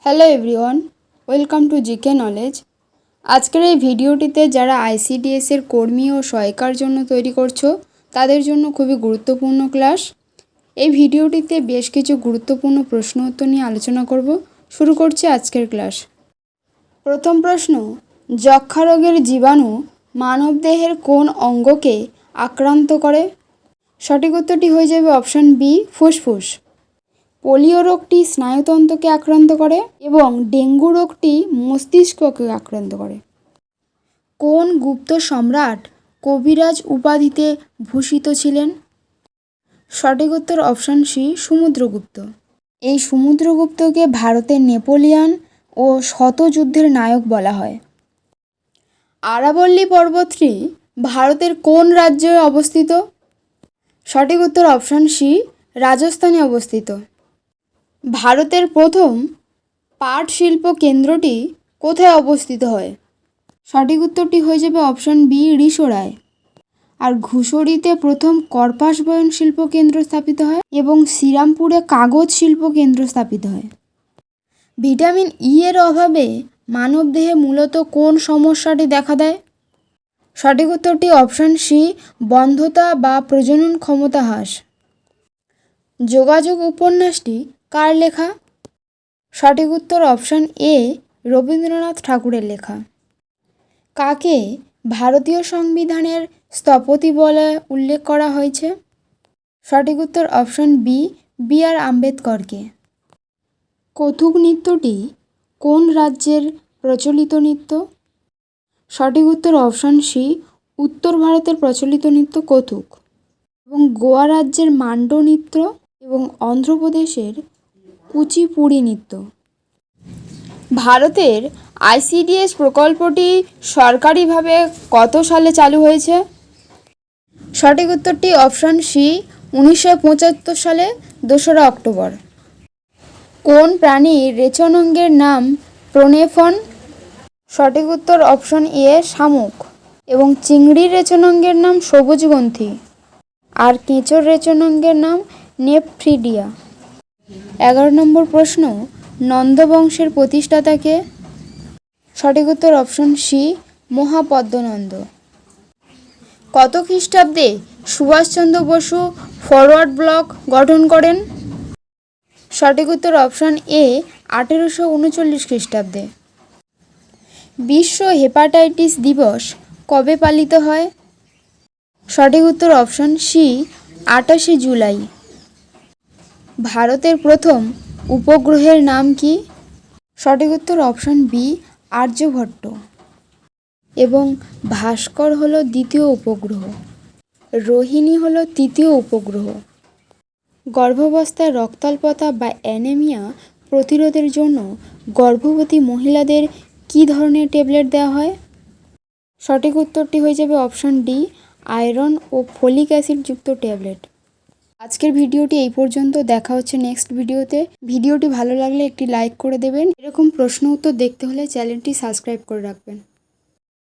Hello everyone, welcome to GK knowledge. আজকের এই ভিডিওটিতে যারা আইসিডিএস এর কর্মী ও সহায়িকার জন্য তৈরি করছো তাদের জন্য খুবই গুরুত্বপূর্ণ ক্লাস। এই ভিডিওটিতে বেশ কিছু গুরুত্বপূর্ণ প্রশ্ন উত্তর নিয়ে আলোচনা করব। শুরু করছি আজকের ক্লাস। প্রথম প্রশ্ন, যক্ষ্মা রোগের জীবাণু মানবদেহের কোন অঙ্গকে আক্রান্ত করে? সঠিক উত্তরটি হয়ে যাবে অপশন বি, ফুসফুস। পোলিও রোগটি স্নায়ুতন্ত্রকে আক্রান্ত করে এবং ডেঙ্গু রোগটি মস্তিষ্ককে আক্রান্ত করে। কোন গুপ্ত সম্রাট কবিরাজ উপাধিতে ভূষিত ছিলেন? সঠিক উত্তর অপশন সি, সমুদ্রগুপ্ত। এই সমুদ্রগুপ্তকে ভারতের নেপোলিয়ন ও শতযুদ্ধের নায়ক বলা হয়। আরাবল্লী পর্বতটি ভারতের কোন রাজ্যে অবস্থিত? সঠিক উত্তর অপশন সি, রাজস্থানে অবস্থিত। ভারতের প্রথম পাট শিল্প কেন্দ্রটি কোথায় অবস্থিত হয়? সঠিক উত্তরটি হয়ে যাবে অপশন বি, রিষড়ায়। আর ঘুষড়িতে প্রথম কর্পাস বয়ন শিল্প কেন্দ্র স্থাপিত হয় এবং শ্রীরামপুরে কাগজ শিল্প কেন্দ্র স্থাপিত হয়। ভিটামিন ই এর অভাবে মানবদেহে মূলত কোন সমস্যাটি দেখা দেয়? সঠিক উত্তরটি অপশন সি, বন্ধ্যতা বা প্রজনন ক্ষমতা হ্রাস। যোগাযোগ উপন্যাসটি কার লেখা? সঠিক উত্তর অপশন এ, রবীন্দ্রনাথ ঠাকুরের লেখা। কাকে ভারতীয় সংবিধানের স্থপতি বলে উল্লেখ করা হয়েছে? সঠিক উত্তর অপশন বি, বি আর আম্বেদকরকে। কত্থক নৃত্যটি কোন রাজ্যের প্রচলিত নৃত্য? সঠিক উত্তর অপশন সি, উত্তর ভারতের প্রচলিত নৃত্য কত্থক। এবং গোয়া রাজ্যের মান্ডো নৃত্য এবং অন্ধ্রপ্রদেশের কুচিপুড়ি নৃত্য। ভারতের আইসিডিএস প্রকল্পটি সরকারিভাবে কত সালে চালু হয়েছে? সঠিক উত্তরটি অপশন সি, 1975 সালে 2রা অক্টোবর। কোন প্রাণীর রেচনাঙ্গের নাম প্রোনেফ্রন? সঠিক উত্তর অপশন এ, শামুক। এবং চিংড়ির রেচনাঙ্গের নাম সবুজগ্রন্থি। আর কেঁচোর রেচনাঙ্গের নাম নেফ্রিডিয়া। 11 নম্বর প্রশ্ন, নন্দ বংশের প্রতিষ্ঠাতা কে? সঠিক উত্তর অপশন সি, মহাপদ্মনন্দ। কত খ্রিস্টাব্দে সুভাষচন্দ্র বসু ফরওয়ার্ড ব্লক গঠন করেন? সঠিক উত্তর অপশন এ, 1839 খ্রিস্টাব্দে। বিশ্ব হেপাটাইটিস দিবস কবে পালিত হয়? সঠিক উত্তর অপশন সি, 28শে জুলাই। ভারতের প্রথম উপগ্রহের নাম কি? সঠিক উত্তর অপশন বি, আর্যভট্ট। এবং ভাস্কর হলো দ্বিতীয় উপগ্রহ, রোহিণী হলো তৃতীয় উপগ্রহ। গর্ভাবস্থায় রক্তাল্পতা বা অ্যানিমিয়া প্রতিরোধের জন্য গর্ভবতী মহিলাদের কী ধরনের ট্যাবলেট দেওয়া হয়? সঠিক উত্তরটি হয়ে যাবে অপশন ডি, আয়রন ও ফলিক অ্যাসিড যুক্ত ট্যাবলেট। আজকের ভিডিওটি এই পর্যন্ত। দেখা হচ্ছে নেক্সট ভিডিওতে। ভিডিওটি ভালো লাগলে একটি লাইক করে দেবেন। এরকম প্রশ্ন উত্তর দেখতে হলে চ্যানেলটি সাবস্ক্রাইব করে রাখবেন।